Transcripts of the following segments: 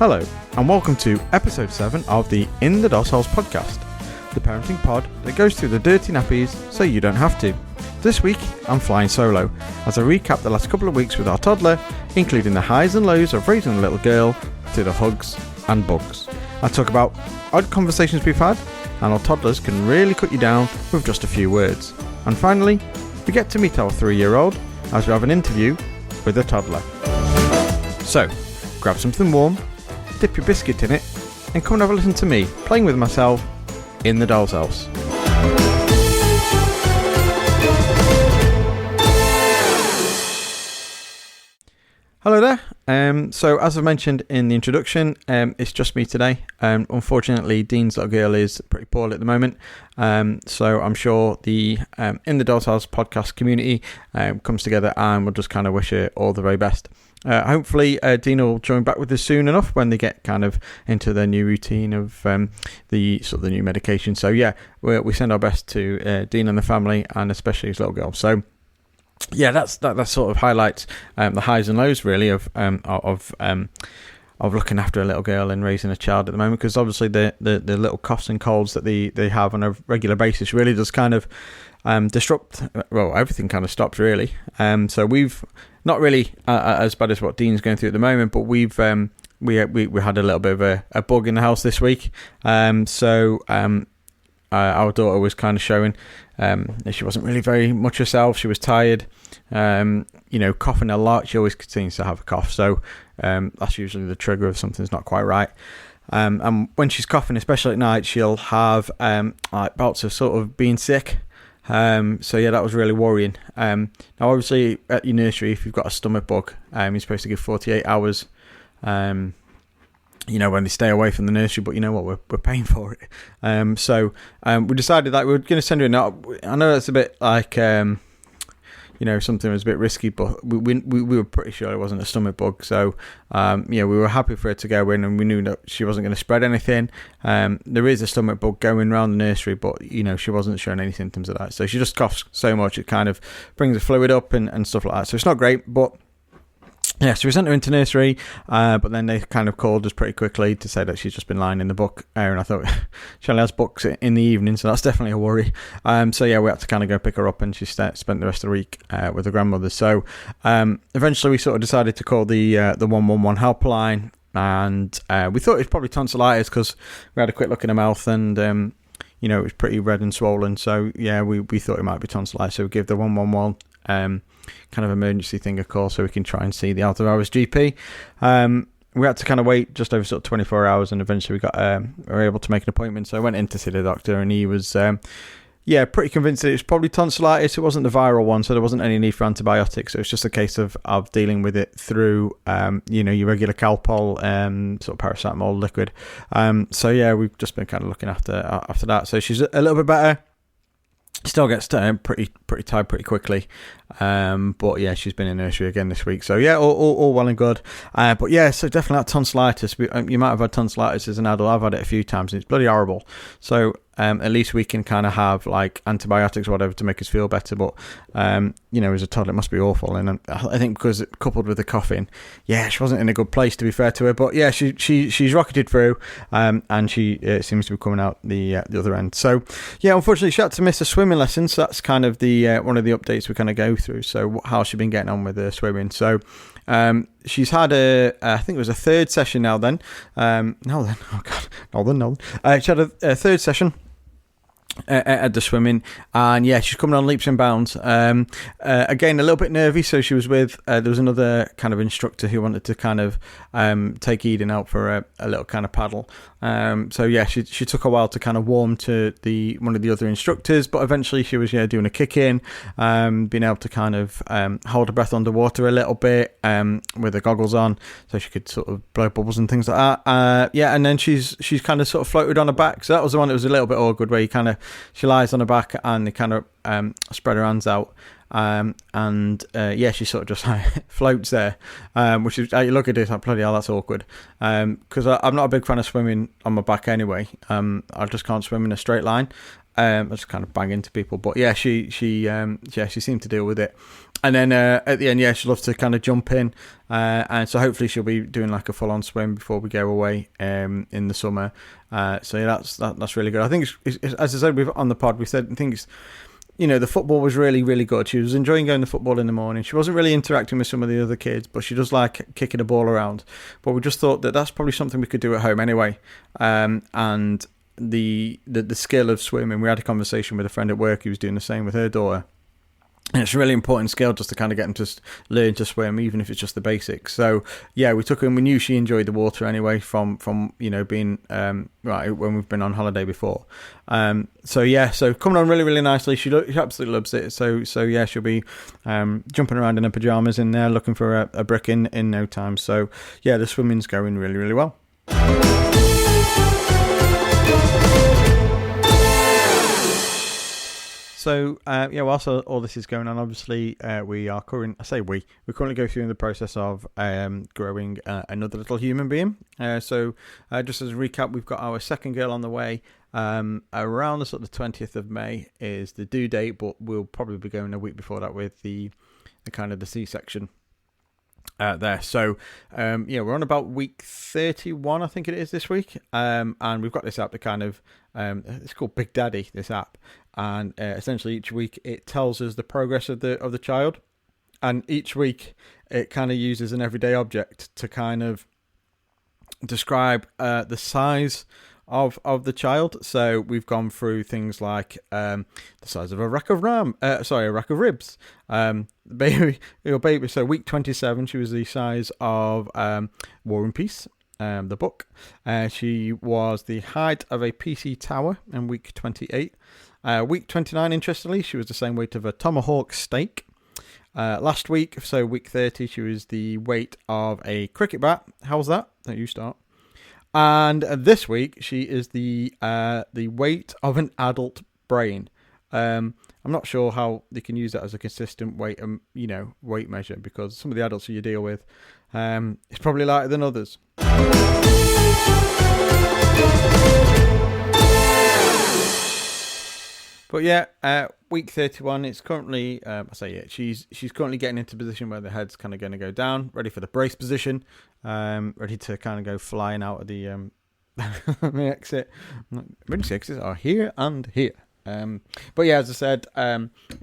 Hello, and welcome to episode 7 of the In the Doll's House podcast, the parenting pod that goes through the dirty nappies so you don't have to. This week, I'm flying solo, as I recap the last couple of weeks with our toddler, including the highs and lows of raising a little girl, to the hugs and bugs. I talk about odd conversations we've had, and our toddlers can really cut you down with just a few words. And finally, we get to meet our 3-year-old, as we have an interview with a toddler. So, grab something warm, dip your biscuit in it, and come and have a listen to me playing with myself in the doll's house. Hello there. So as I mentioned in the introduction, it's just me today. Unfortunately, Dean's little girl is pretty poorly at the moment. So I'm sure the In the Doll's House podcast community comes together and we'll just kind of wish her all the very best. Hopefully Dean will join back with us soon enough when they get kind of into their new routine of the new medication. So yeah, we send our best to Dean and the family, and especially his little girl. So yeah, that sort of highlights the highs and lows really of looking after a little girl and raising a child at the moment, because obviously the little coughs and colds that they have on a regular basis really does kind of disrupt. Well, everything kind of stops really. So we've not really as bad as what Dean's going through at the moment, but we had a little bit of a bug in the house this week. So our daughter was kind of showing she wasn't really very much herself. She was tired, coughing a lot. She always continues to have a cough, so that's usually the trigger of something's not quite right. And when she's coughing, especially at night, she'll have like bouts of sort of being sick. So yeah, that was really worrying. Now obviously at your nursery, if you've got a stomach bug, you're supposed to give 48 hours when they stay away from the nursery, but you know what, we're paying for it. So we decided that we were going to send her a note. I know that's a bit like, something was a bit risky, but we were pretty sure it wasn't a stomach bug. So, we were happy for her to go in, and we knew that she wasn't going to spread anything. There is a stomach bug going around the nursery, but, she wasn't showing any symptoms of that. So she just coughs so much, it kind of brings the fluid up and stuff like that. So it's not great, but yeah, so we sent her into nursery, but then they kind of called us pretty quickly to say that she's just been lying in the book area, and I thought she only has books in the evening, so that's definitely a worry. So yeah, we had to kind of go pick her up, and she spent the rest of the week with her grandmother. So eventually we sort of decided to call the 111 helpline, and we thought it was probably tonsillitis because we had a quick look in her mouth, and it was pretty red and swollen. So yeah, we thought it might be tonsillitis, so we gave the 111 kind of emergency thing a call so we can try and see the out of hours GP. We had to kind of wait just over sort of 24 hours, and eventually we were able to make an appointment. So I went in to see the doctor, and he was pretty convinced that it was probably tonsillitis. It wasn't the viral one, so there wasn't any need for antibiotics. So it's just a case of dealing with it through your regular Calpol, sort of paracetamol liquid. So yeah, we've just been kind of looking after that. So she's a little bit better. Still gets pretty tired pretty quickly, but yeah, she's been in nursery again this week, so yeah, all well and good. But yeah, so definitely that tonsillitis. You might have had tonsillitis as an adult. I've had it a few times, and it's bloody horrible. So at least we can kind of have like antibiotics or whatever to make us feel better. But as a toddler, it must be awful. And I think because coupled with the coughing, yeah, she wasn't in a good place, to be fair to her. But yeah, she's rocketed through, and she seems to be coming out the other end. So yeah, unfortunately, she had to miss a swimming lesson. So that's kind of the one of the updates we kind of go through. So how's she been getting on with swimming? So she's had I think it was a third session now then. She had a third session at the swimming, and yeah, she's coming on leaps and bounds. Again, a little bit nervy, so she was with there was another kind of instructor who wanted to kind of take Eden out for a little kind of paddle. So yeah, she took a while to kind of warm to one of the other instructors, but eventually she was doing a kick in, being able to kind of hold her breath underwater a little bit with her goggles on, so she could sort of blow bubbles and things like that. And then she's kind of sort of floated on her back. So that was the one that was a little bit awkward, where she lies on her back and they kind of spread her hands out. She sort of just floats there, which is, you look at it like, bloody hell, that's awkward, because I'm not a big fan of swimming on my back anyway. I just can't swim in a straight line. I just kind of bang into people, but yeah, she seemed to deal with it. And then at the end, she'd love to kind of jump in, and so hopefully she'll be doing like a full-on swim before we go away in the summer. So yeah, that's really good. I think, as I said on the pod, we said I think it's, the football was really, really good. She was enjoying going to football in the morning. She wasn't really interacting with some of the other kids, but she does like kicking a ball around. But we just thought that that's probably something we could do at home anyway. And the skill of swimming, we had a conversation with a friend at work who was doing the same with her daughter. And it's a really important skill just to kind of get them to learn to swim, even if it's just the basics. So, yeah, we took her and we knew she enjoyed the water anyway from being, right, when we've been on holiday before. So coming on really, really nicely. She absolutely loves it. So yeah, she'll be jumping around in her pyjamas in there, looking for a brick in no time. So, yeah, the swimming's going really, really well. So, whilst all this is going on, obviously, we're currently going through the process of growing another little human being. So, just as a recap, we've got our second girl on the way. Around the sort of 20th of May is the due date, but we'll probably be going a week before that with the kind of the C-section. There. So, we're on about week 31, I think it is this week. And we've got this app that kind of, it's called Big Daddy, this app. And essentially each week it tells us the progress of the child. And each week it kind of uses an everyday object to kind of describe the size of the child. So we've gone through things like the size of a rack of ribs. Your baby. So week 27, she was the size of War and Peace, the book. She was the height of a PC tower in week 28. Week 29, interestingly, she was the same weight of a tomahawk steak. Last week, so week 30, she was the weight of a cricket bat. How's that? Don't you start. And this week, she is the weight of an adult brain. I'm not sure how they can use that as a consistent weight measure, because some of the adults who you deal with, it's probably lighter than others. But yeah, week 31, it's currently, she's currently getting into a position where the head's kind of going to go down, ready for the brace position, ready to kind of go flying out of the exit. Emergency exits are here and here. But yeah, as I said,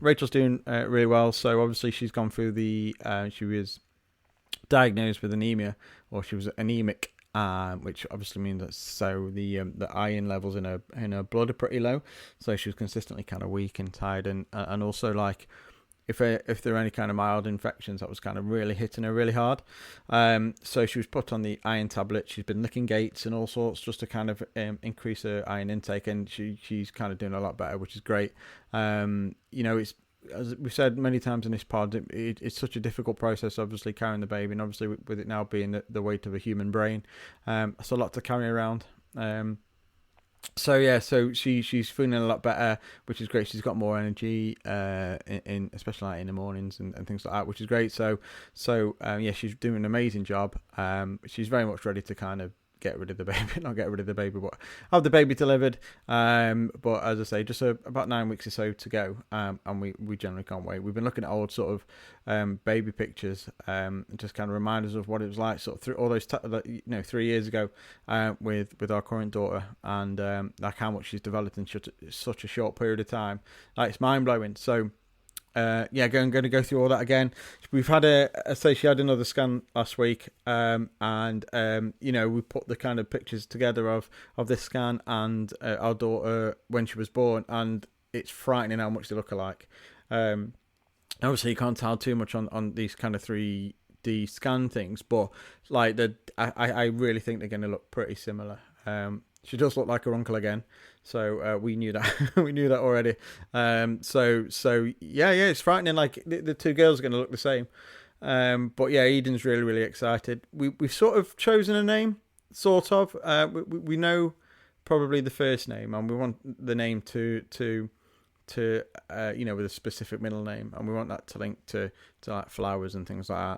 Rachel's doing really well. So obviously she's gone through she was diagnosed with anemia, or she was anemic. Which obviously means that the iron levels in her blood are pretty low, so she was consistently kind of weak and tired, and also like if there are any kind of mild infections, that was kind of really hitting her really hard. So she was put on the iron tablet. She's been licking gates and all sorts just to kind of increase her iron intake, and she's kind of doing a lot better, which is great. It's, as we've said many times in this pod, it's such a difficult process, obviously, carrying the baby, and obviously with it now being the weight of a human brain, it's a lot to carry around. So she's feeling a lot better, which is great. She's got more energy, especially like in the mornings and things like that, which is great. So she's doing an amazing job. She's very much ready to kind of get rid of the baby, not get rid of the baby, but have the baby delivered. But as I say, just about 9 weeks or so to go, and we generally can't wait. We've been looking at old sort of baby pictures, just kind of remind us of what it was like sort of through all those 3 years ago, with our current daughter, and like how much she's developed in such a short period of time. Like, it's mind blowing. So. Going to go through all that again. We've had she had another scan last week, and we put the kind of pictures together of this scan and our daughter when she was born, and it's frightening how much they look alike. Obviously you can't tell too much on these kind of 3D scan things, but like I really think they're going to look pretty similar. She does look like her uncle again, so we knew that. We knew that already. So it's frightening. Like the two girls are going to look the same. But yeah, Eden's really, really excited. We've sort of chosen a name, sort of. We know probably the first name, and we want the name to with a specific middle name, and we want that to link to like flowers and things like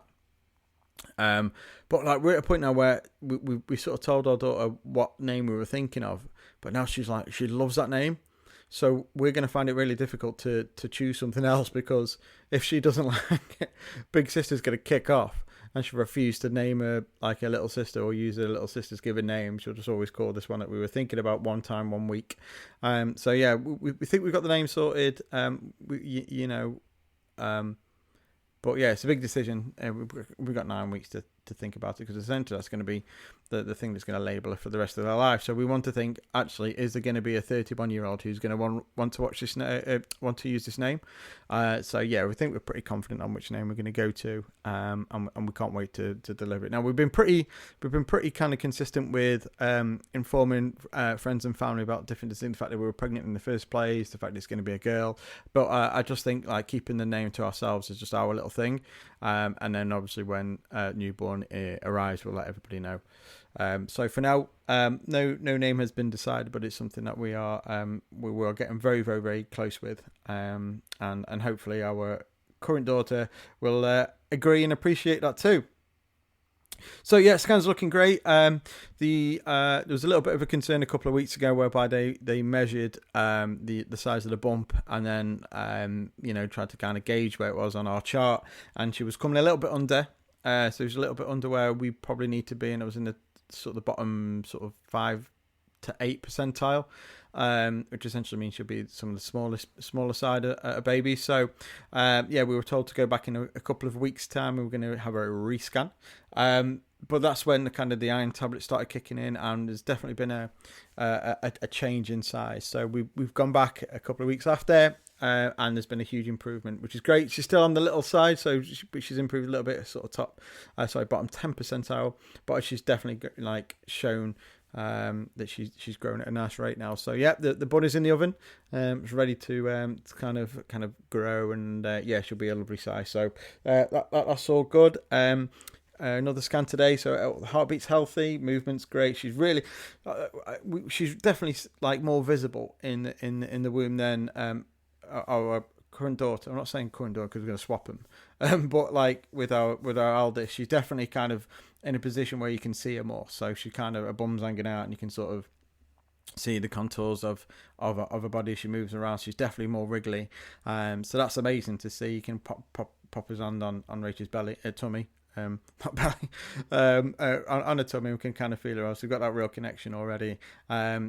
that. But like we're at a point now where we sort of told our daughter what name we were thinking of, but now she's like, she loves that name. So we're going to find it really difficult to choose something else, because if she doesn't like it, big sister's going to kick off and she'll refuse to name her like her little sister or use her little sister's given name. She'll just always call this one that we were thinking about one time, 1 week. So yeah, we think we've got the name sorted. But yeah, it's a big decision. We've got 9 weeks to think about it, because essentially that's going to be the thing that's going to label her for the rest of their life. So we want to think, actually, is there going to be a 31-year-old who's going to want to watch this, want to use this name? So yeah, we think we're pretty confident on which name we're going to go to, and we can't wait to deliver it. Now we've been pretty kind of consistent with informing friends and family about different decisions, the fact that we were pregnant in the first place, the fact that it's going to be a girl. But I just think like keeping the name to ourselves is just our little thing, and then obviously when newborn arrives, we'll let everybody know. So for now, no name has been decided, but it's something that we are getting very, very, very close with, and hopefully our current daughter will agree and appreciate that too. So yeah, scans looking great. There was a little bit of a concern a couple of weeks ago whereby they measured the size of the bump, and then tried to kind of gauge where it was on our chart, and she was coming a little bit under. So it was a little bit under where we probably need to be, and it was in the sort of the bottom sort of 5 to 8 percentile, which essentially means she'll be some of the smaller side of a baby. So we were told to go back in a couple of weeks' time. We were going to have a rescan, but that's when the iron tablets started kicking in, and there's definitely been a change in size. So we've gone back a couple of weeks after. And there's been a huge improvement, which is great. She's still on the little side, so she's improved a little bit, sort of bottom 10 percentile, but she's definitely shown that she's growing at a nice rate now. So yeah, the bun is in the oven. It's ready to kind of grow, and she'll be a lovely size. So that's all good. Another scan today, so the heartbeat's healthy, movement's great. She's really, she's definitely more visible in the womb than our current daughter. I'm not saying current daughter because we're going to swap them, but with our eldest, she's definitely kind of in a position where you can see her more. So she her bum's hanging out, and you can sort of see the contours of her body as she moves around. She's definitely more wriggly, so that's amazing to see. You can pop his hand on Rachel's belly, tummy. Not belly, on her tummy. We can kind of feel her. So we've got that real connection already.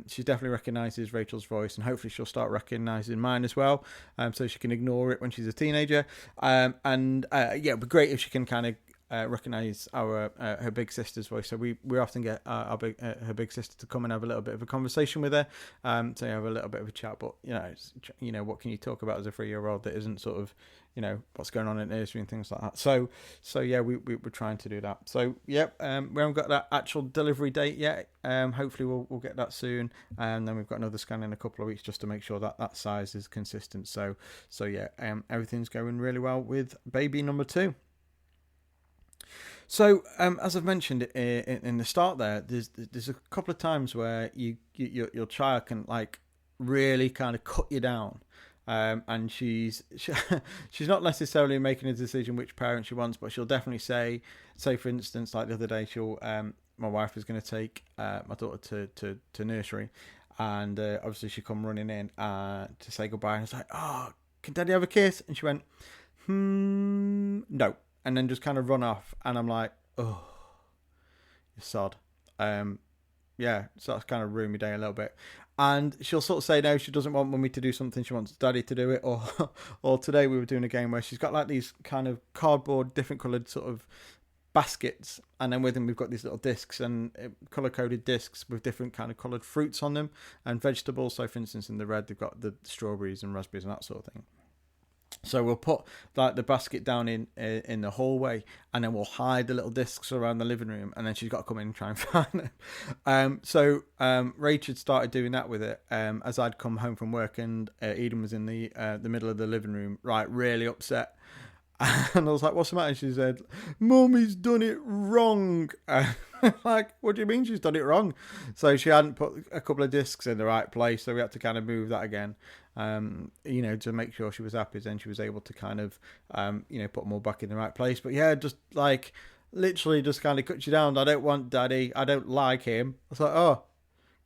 She definitely recognises Rachel's voice, and hopefully she'll start recognising mine as well, so she can ignore it when she's a teenager. It'd be great if she can kind of recognise her big sister's voice. So we often get her big sister to come and have a little bit of a conversation with her, so have a little bit of a chat. But what can you talk about as a 3-year-old that isn't sort of what's going on in nursery and things like that. So yeah, we're trying to do that. So yep, we haven't got that actual delivery date yet. Hopefully we'll get that soon, and then we've got another scan in a couple of weeks just to make sure that size is consistent. So yeah, everything's going really well with baby number 2. So as I've mentioned in the start there, there's a couple of times where your child can really kind of cut you down. And she's not necessarily making a decision which parent she wants, but she'll definitely say for instance, like the other day, my wife is going to take my daughter to nursery, and obviously she come running in to say goodbye, and I was like, "Oh, can Daddy have a kiss?" And she went, no, and then just kind of run off, and I'm like, "Oh, you sod." Yeah, so that's kind of ruined my day a little bit. And she'll sort of say no, she doesn't want Mummy to do something, she wants Daddy to do it. Or today we were doing a game where she's got these kind of cardboard, different coloured sort of baskets, and then with them we've got these little discs, and colour-coded discs with different kind of coloured fruits on them and vegetables. So for instance, in the red they've got the strawberries and raspberries and that sort of thing. So we'll put the basket down in the hallway, and then we'll hide the little discs around the living room, and then she's got to come in and try and find them. So Rachel started doing that with it as I'd come home from work, and Eden was in the middle of the living room, really upset. And I was like, "What's the matter?" And she said, "Mummy's done it wrong." What do you mean she's done it wrong? So she hadn't put a couple of discs in the right place, so we had to kind of move that again, to make sure she was happy. Then she was able to kind of, put them all back in the right place. But yeah, just literally just kind of cut you down. I don't want Daddy. I don't like him. I was like, oh,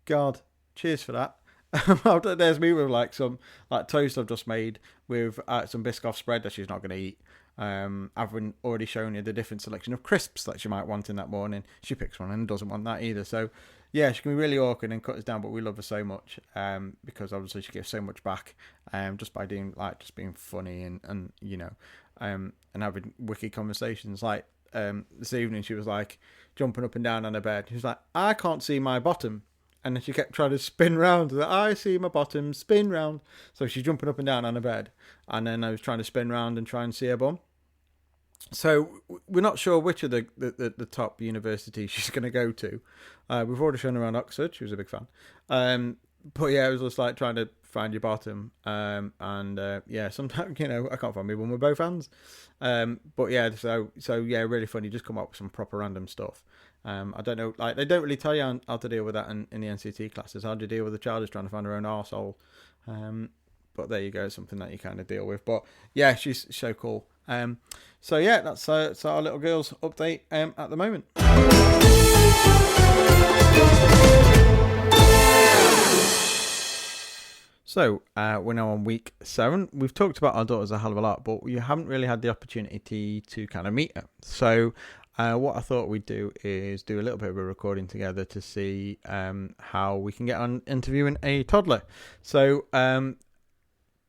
God, cheers for that. There's me with like some like toast I've just made with some Biscoff spread that she's not going to eat. I've already shown you the different selection of crisps that she might want in that morning. She picks one and doesn't want that either. So yeah, she can be really awkward and cut us down, but we love her so much because obviously she gives so much back just by doing like just being funny and and having wicked conversations. Like this evening, she was like jumping up and down on her bed. She was like, "I can't see my bottom." And then she kept trying to spin round. Like, I see my bottom, spin round. So she's jumping up and down on her bed. And then I was trying to spin round and try and see her bum. So we're not sure which of the top universities she's going to go to. We've already shown her around Oxford. She was a big fan. But yeah, it was just like trying to find your bottom. Yeah, sometimes, I can't find me when we're both hands. But yeah, so yeah, really funny. Just come up with some proper random stuff. I don't know, like they don't really tell you how to deal with that in the NCT classes. How do you deal with a child who's trying to find her own arsehole? But there you go, something that you kind of deal with. But yeah, she's so cool. So yeah, that's our little girl's update at the moment. So we're now on week 7. We've talked about our daughters a hell of a lot, but you haven't really had the opportunity to kind of meet her. So what I thought we'd do is do a little bit of a recording together to see how we can get on interviewing a toddler. So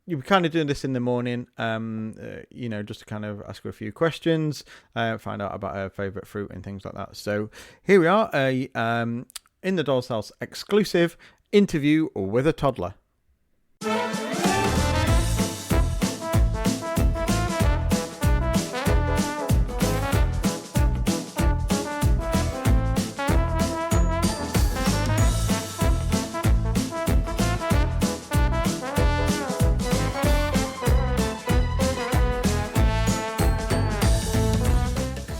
you'll be kind of doing this in the morning, just to kind of ask her a few questions, find out about her favourite fruit and things like that. So here we are, a In the Doll's House exclusive interview with a toddler.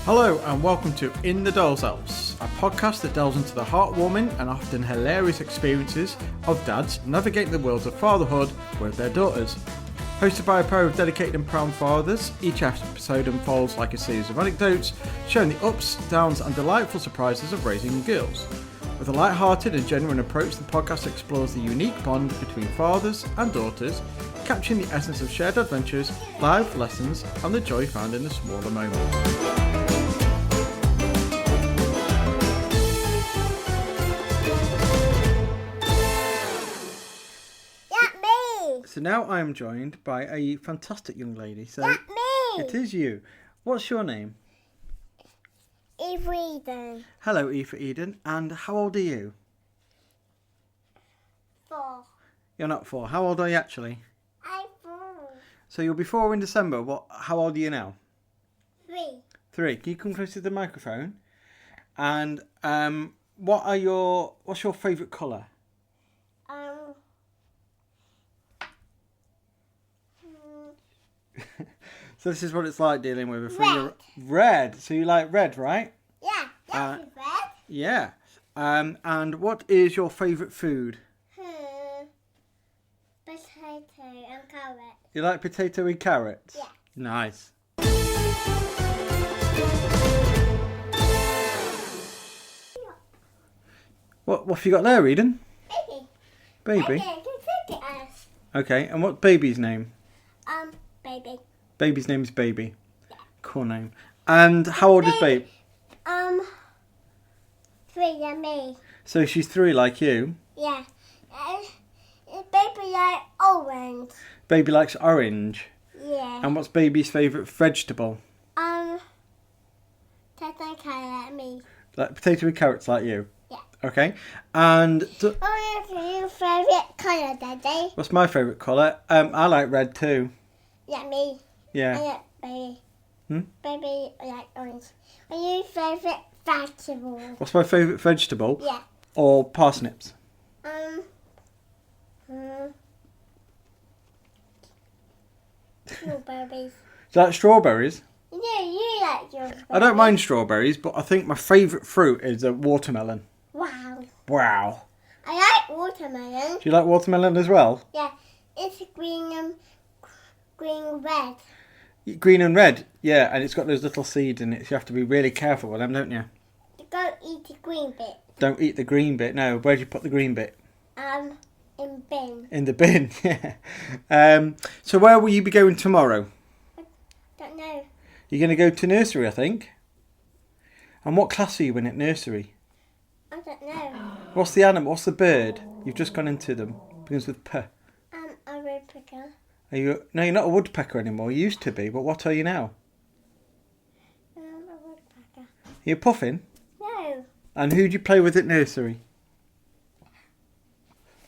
Hello and welcome to In the Doll's House, a podcast that delves into the heartwarming and often hilarious experiences of dads navigating the worlds of fatherhood with their daughters. Hosted by a pair of dedicated and proud fathers, each episode unfolds like a series of anecdotes, showing the ups, downs and delightful surprises of raising girls. With a light-hearted and genuine approach, the podcast explores the unique bond between fathers and daughters, capturing the essence of shared adventures, life lessons and the joy found in the smaller moments. So now I'm joined by a fantastic young lady. So that's me! It is you. What's your name? Eva Eden. Hello, Eva Eden. And how old are you? 4. You're not 4. How old are you actually? I'm 4. So you'll be 4 in December. How old are you now? 3. 3. Can you come close to the microphone? And what's your favourite colour? So this is what it's like dealing with a 3-year-old. Red. So you like red, right? Yeah, that's red. Yeah. And what is your favourite food? Potato and carrot. You like potato and carrots? Yeah. Nice. What have you got there, Eden? Baby? Okay, and what's baby's name? Baby. Baby's name is Baby. Yeah. Cool name. And how old is Baby? 3 and me. So she's 3 like you? Yeah. Baby like orange. Baby likes orange. Yeah. And what's Baby's favourite vegetable? Potato and carrot, me. Like potato and carrots like you? Yeah. Okay. And What's your favourite colour, Daddy? what's my favourite colour? I like red too. Yeah, me. Yeah. I like baby. Hmm? Baby like orange. What's your favourite vegetable? What's my favourite vegetable? Yeah. Or parsnips? Strawberries. Do you like strawberries? Yeah, you like strawberries. I don't mind strawberries, but I think my favourite fruit is a watermelon. Wow. Wow. I like watermelon. Do you like watermelon as well? Yeah, it's green and red. Green and red, yeah, and it's got those little seeds in it, so you have to be really careful with them, don't you? You don't eat the green bit. Don't eat the green bit, no. Where do you put the green bit? In bin. In the bin, yeah. So where will you be going tomorrow? Don't know. You're going to go to nursery, I think. And what class are you in at nursery? I don't know. What's the animal? What's the bird? You've just gone into them. Begins with P. I'm a woodpecker. Are you? No, you're not a woodpecker anymore. You used to be, but what are you now? I'm a woodpecker. You're a puffin? No. And who do you play with at nursery?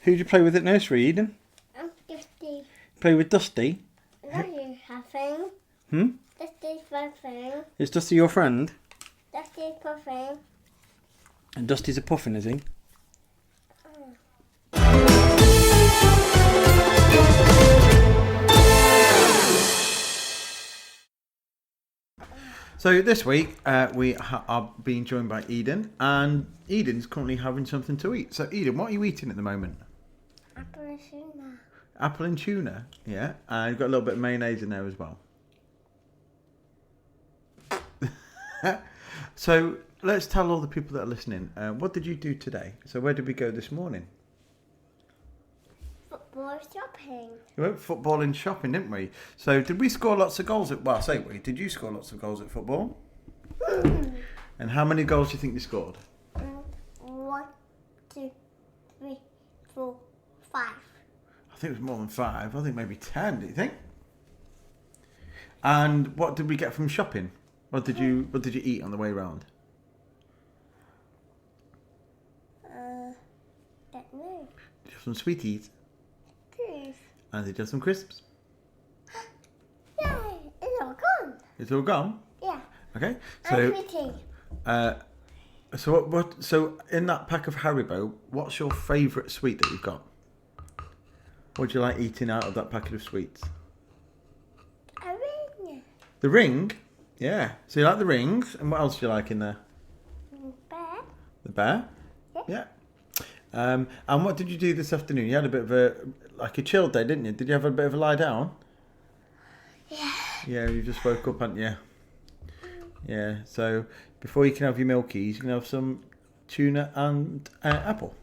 Who do you play with at nursery, Eden? I'm Dusty. Play with Dusty? No, you haven't. Dusty's puffing. Is Dusty your friend? Dusty's puffing. And Dusty's a puffin, is he? So this week we are being joined by Eden, and Eden's currently having something to eat. So Eden, what are you eating at the moment? Apple and tuna. Apple and tuna, yeah. And you've got a little bit of mayonnaise in there as well. So let's tell all the people that are listening, what did you do today? So where did we go this morning? Football shopping. We went football and shopping, didn't we? So did we score lots of goals at, well, I say we, did you score lots of goals at football? And how many goals do you think you scored? 1, 2, 3, 4, 5. I think it was more than 5. I think maybe 10, do you think? And what did we get from shopping? What did you eat on the way round? Don't know. Did you have some sweeties? Please. And did you have some crisps? Yeah, it's all gone. It's all gone? Yeah. Okay. I'm So so in that pack of Haribo, what's your favourite sweet that you've got? What do you like eating out of that packet of sweets? A ring. The ring? Yeah. So you like the rings, and what else do you like in there? Bear. The bear? Yeah. And what did you do this afternoon? You had a bit of a chill day, didn't you? Did you have a bit of a lie down? Yeah. Yeah, you just woke up, hadn't you? Yeah, so before you can have your milkies, you can have some tuna and apple.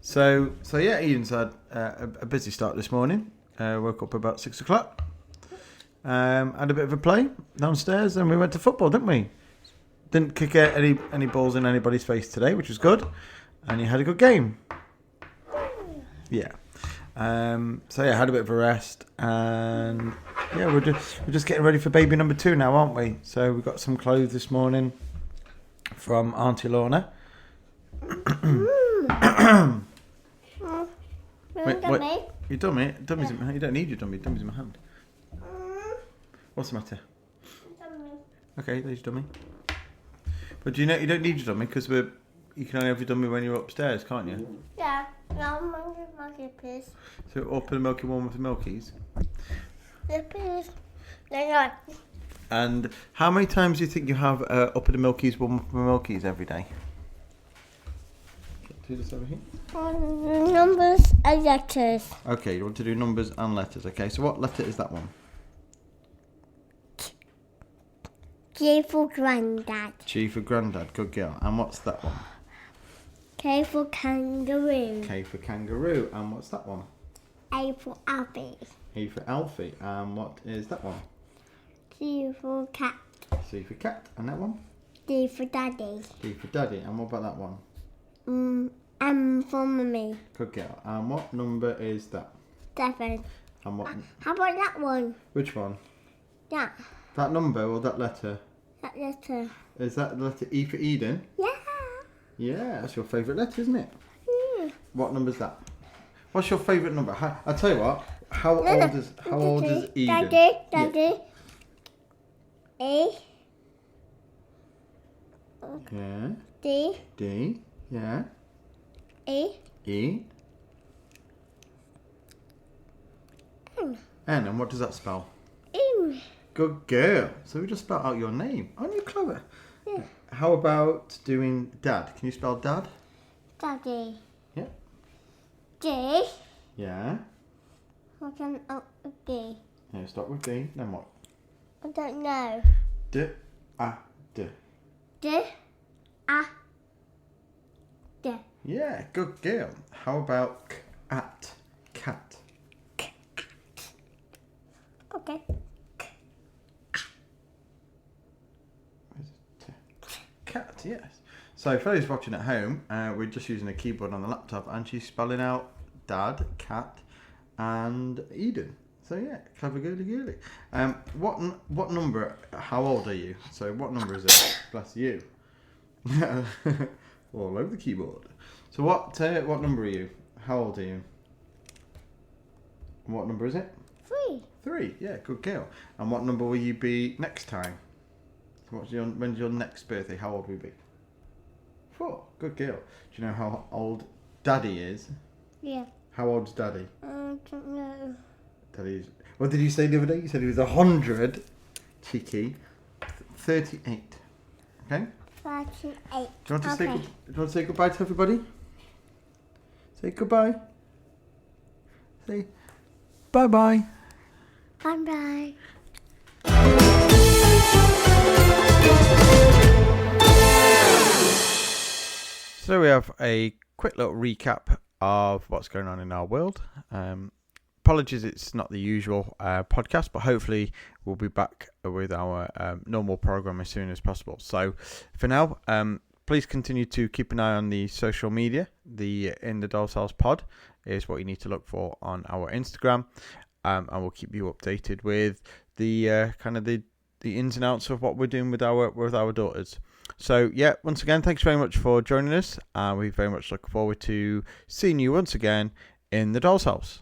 So yeah, Eden's had a busy start this morning. Woke up about 6 o'clock. Had a bit of a play downstairs, and we went to football, didn't we? Didn't kick any balls in anybody's face today, which was good. And you had a good game. Yeah. So yeah, had a bit of a rest, and yeah, we're just getting ready for baby number 2 now, aren't we? So we got some clothes this morning from Auntie Lorna. Wait, your dummy? Dummy's in my hand. You don't need your dummy. Dummy's in my hand. What's the matter? Okay, there's your dummy. But do you know you don't need your dummy because you can only have your dummy when you're upstairs, can't you? Yeah. No, monkey, please. So open a milky one with the milkies. Yeah, please. No. And how many times do you think you have up in the milkies, one with the milkies every day? Do this over here. Numbers and letters. Okay, you want to do numbers and letters. Okay, so what letter is that one? G for Grandad. G for Grandad, good girl. And what's that one? K for Kangaroo. K for Kangaroo. And what's that one? A for Alfie. A for Alfie. And what is that one? C for Cat. C for Cat. And that one? D for Daddy. D for Daddy. And what about that one? M for Mummy. Good girl. And what number is that? 7. And what? How about that one? Which one? That. That number or that letter? That letter. Is that the letter E for Eden? Yeah. Yeah, that's your favourite letter, isn't it? Yeah. What number's that? What's your favourite number? I'll tell you what. How old is Eden? Daddy. A. Yeah. D. D. Yeah. E. E. N. N. And what does that spell? M. Good girl. So we just spelled out your name. Aren't you clever? Yeah. How about doing Dad? Can you spell Dad? Daddy. Yeah. D. Yeah. What can D? Yeah, start with D. Then what? I don't know. D. A. D. D. A. D. Yeah, good girl. How about cat? Okay. Cat, yes. So for those watching at home, we're just using a keyboard on the laptop, and she's spelling out Dad, Cat, and Eden. So yeah, clever girly. What number? How old are you? So what number is it? Bless you. All over the keyboard. So what number are you? How old are you? And what number is it? 3. 3. Yeah, good girl. And what number will you be next time? So when's your next birthday? How old will you be? 4. Good girl. Do you know how old Daddy is? Yeah. How old's Daddy? I don't know. Daddy's. What did you say the other day? You said he was 100. Cheeky. 38. Okay. 38. Do you want to say goodbye to everybody? Say goodbye. Say bye-bye. Bye-bye. So we have a quick little recap of what's going on in our world. Apologies, it's not the usual podcast, but hopefully we'll be back with our normal program as soon as possible. So for now, please continue to keep an eye on the social media. The In the Doll's House Pod is what you need to look for on our Instagram, and we'll keep you updated with the kind of the ins and outs of what we're doing with our daughters. So yeah, once again, thanks very much for joining us. We very much look forward to seeing you once again in the Doll's House.